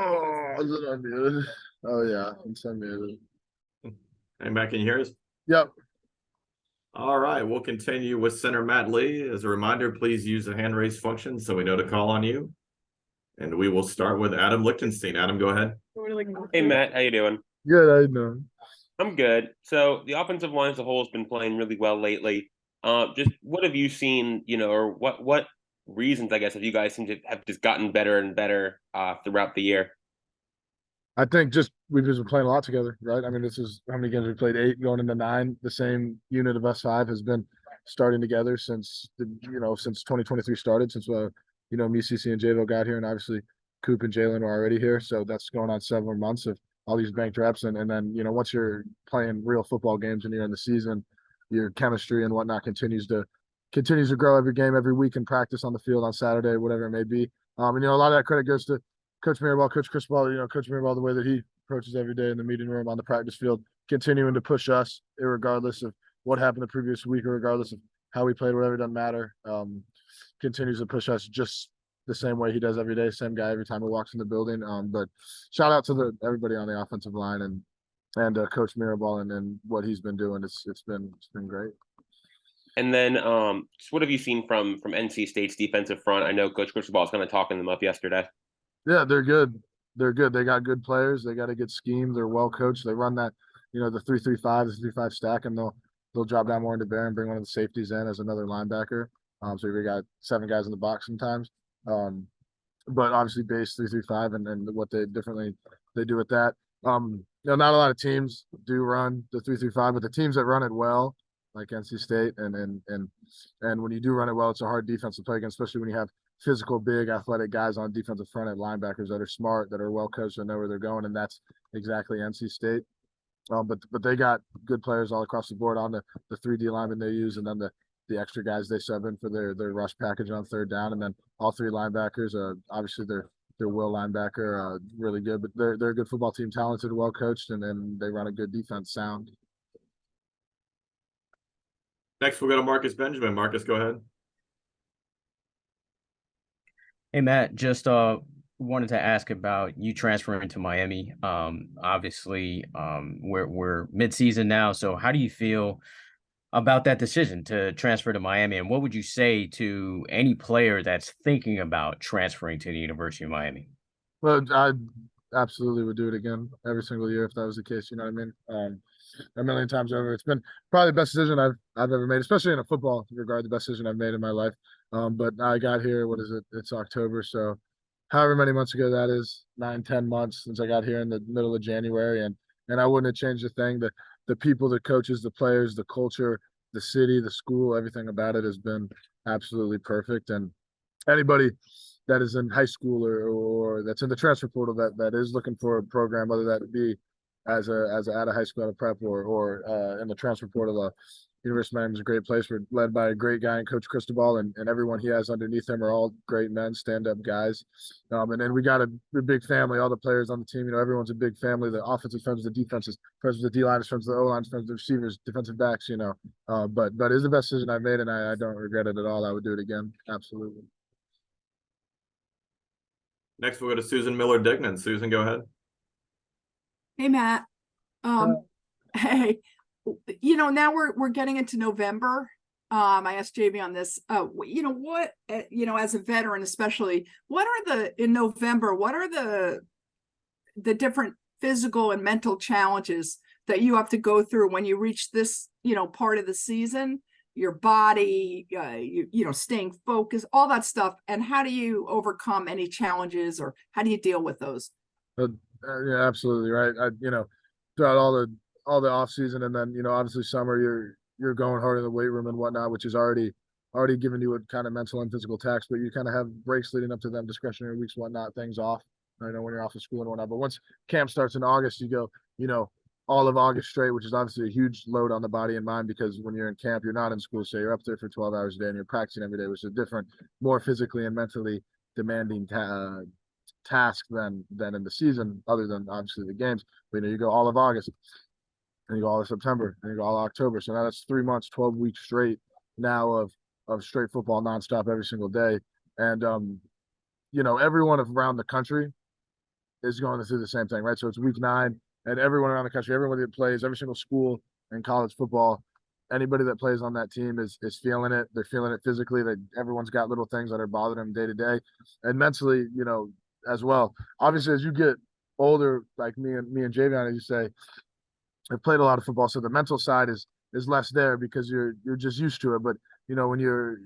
Oh, is it unmuted? Oh yeah, it's unmuted. Hey, Matt, can you hear us? Yep. All right, we'll continue with center Matt Lee. As a reminder, please use the hand raise function so we know to call on you. And we will start with Adam Lichtenstein. Adam, go ahead. Hey Matt, how you doing? Good, I know. I'm good. So the offensive line as a whole has been playing really well lately. Just what have you seen, or what reasons, I guess, have you guys seem to have just gotten better and better throughout the year? I think just we've just been playing a lot together, right? I mean, this is how many games we played? 8 going into 9. The same unit of us 5 has been starting together since since 2023 started, since me, CC, and JVille got here, and obviously Coop and Jalen were already here. So that's going on several months of all these banked reps, and then once you're playing real football games and you're in the season, your chemistry and whatnot continues to grow every game, every week in practice, on the field, on Saturday, whatever it may be. And a lot of that credit goes to Coach Mirabal, Coach Cristobal, Coach Mirabal, the way that he approaches every day in the meeting room, on the practice field, continuing to push us, regardless of what happened the previous week, or regardless of how we played, whatever, it doesn't matter. Continues to push us just the same way he does every day, same guy every time he walks in the building. But shout out to everybody on the offensive line and Coach Mirabal and what he's been doing. It's been great. And then, just what have you seen from NC State's defensive front? I know Coach Cristobal was kind of talking them up yesterday. Yeah, they're good. They're good. They got good players. They got a good scheme. They're well coached. They run that, the 3-3-5, the 3-5 stack, and they'll drop down more into bear and bring one of the safeties in as another linebacker. So we got 7 guys in the box sometimes. But obviously base 3-3-5 and what they do with that. Not a lot of teams do run the 3-3-5, but the teams that run it well, like NC State, and when you do run it well, it's a hard defense to play against, especially when you have physical, big, athletic guys on defensive front end, linebackers that are smart, that are well coached, and know where they're going, and that's exactly NC State. But they got good players all across the board on the 3D linemen they use, and then the extra guys they sub in for their rush package on third down, and then all 3 linebackers. Obviously their will linebacker, really good, but they're a good football team, talented, well coached, and then they run a good defense, sound. Next, we'll go to Marcus Benjamin. Marcus, go ahead. Hey Matt, just wanted to ask about you transferring to Miami. Obviously, we're mid-season now, so how do you feel about that decision to transfer to Miami, and what would you say to any player that's thinking about transferring to the University of Miami? Well, I absolutely would do it again every single year if that was the case. You know what I mean? A million times over. It's been probably the best decision I've ever made, especially in a football regard, the best decision I've made in my life. But I got here, what is it? It's October, so however many months ago that is, 9-10 months since I got here in the middle of January, and I wouldn't have changed a thing. The people, the coaches, the players, the culture, the city, the school, everything about it has been absolutely perfect. And anybody that is in high school or that's in the transfer portal that is looking for a program, whether that be as out of high school, out of prep, or in the transfer portal, University of Miami is a great place. We're led by a great guy in Coach Cristobal, and everyone he has underneath him are all great men, stand-up guys. And then we got a big family, all the players on the team. Everyone's a big family. The offensive friends with the defenses, friends with the D-liners, friends with the O-lines, friends with the receivers, defensive backs, But it's the best decision I've made, and I don't regret it at all. I would do it again. Absolutely. Next, we'll go to Susan Miller-Dignan. Susan, go ahead. Hey, Matt. Hey, now we're getting into November. I asked JV on this. What as a veteran, especially, in November, what are the different physical and mental challenges that you have to go through when you reach this, part of the season? Your body, staying focused, all that stuff, and how do you overcome any challenges, or how do you deal with those? Yeah, absolutely right. Throughout all the off season, and then obviously summer, you're going hard in the weight room and whatnot, which is already giving you a kind of mental and physical tax. But you kind of have breaks leading up to them, discretionary weeks, whatnot, things off. I know when you're off of school and whatnot. But once camp starts in August, you go, all of August straight, which is obviously a huge load on the body and mind, because when you're in camp, you're not in school, so you're up there for 12 hours a day and you're practicing every day, which is a different, more physically and mentally demanding task than in the season, other than obviously the games. But you go all of August, and you go all of September, and you go all of October. So now that's 3 months, 12 weeks straight now of straight football nonstop every single day. And everyone around the country is going through the same thing, right? So it's week 9, and everyone around the country, everybody that plays, every single school in college football, anybody that plays on that team is feeling it. They're feeling it physically. That everyone's got little things that are bothering them day to day, and mentally, as well. Obviously, as you get older, like me and Javion, as you say, I've played a lot of football, so the mental side is less there because you're just used to it. But when you're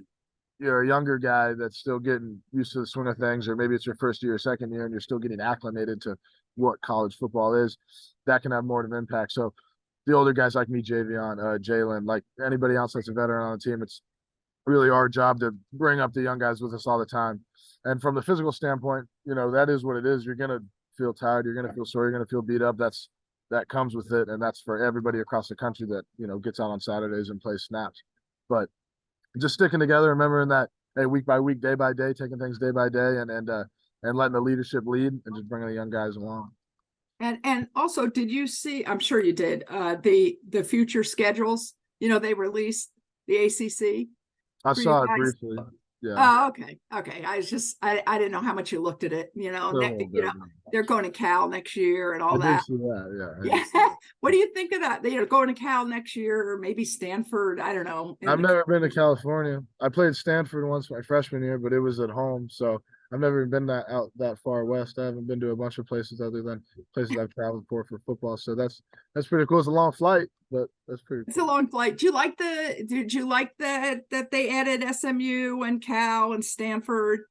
a younger guy that's still getting used to the swing of things, or maybe it's your first year or second year and you're still getting acclimated to what college football is, that can have more of an impact. So the older guys like me, Javion, Jalen, like anybody else that's a veteran on the team, it's really our job to bring up the young guys with us all the time. And from the physical standpoint, that is what it is. You're going to feel tired. You're going to feel sore. You're going to feel beat up. That comes with it. And that's for everybody across the country that, gets out on Saturdays and plays snaps. But just sticking together, remembering that, hey, week by week, day by day, taking things day by day, and letting the leadership lead and just bringing the young guys along. And also, did you see, I'm sure you did, the future schedules, they released the ACC? I For you saw it guys? briefly. Yeah. Oh, okay. I didn't know how much you looked at it, they're going to Cal next year and all I did that. see that, yeah. Yeah. What do you think of that? Going to Cal next year, or maybe Stanford? I don't know. I've never been to California. I played Stanford once my freshman year, but it was at home. So I've never even been out that far west. I haven't been to a bunch of places other than places I've traveled for football. So that's pretty cool. It's a long flight, but that's pretty It's cool. a long flight. Did you like that they added SMU and Cal and Stanford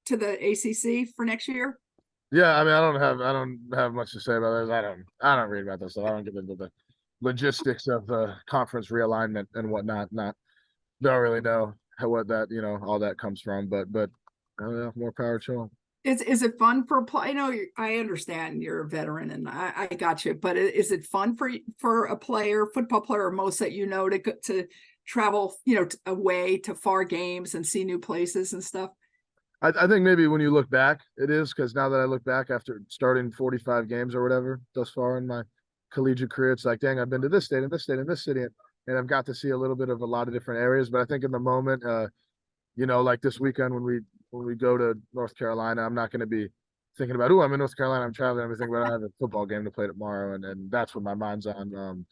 to the ACC for next year? Yeah, I mean, I don't have much to say about this. I don't read about this stuff. I don't get into the logistics of the conference realignment and whatnot. Don't really know what that all that comes from. But more power to them. Is it fun for a play? I understand you're a veteran and I got you, but is it fun for a football player, most that to travel, away to far games and see new places and stuff? I think maybe when you look back, it is, because now that I look back after starting 45 games or whatever thus far in my collegiate career, it's like, dang, I've been to this state and this state and this city, and I've got to see a little bit of a lot of different areas. But I think in the moment, like this weekend when we go to North Carolina, I'm not going to be thinking about, I'm in North Carolina, I'm traveling. I'm thinking about I have a football game to play tomorrow, and that's what my mind's on.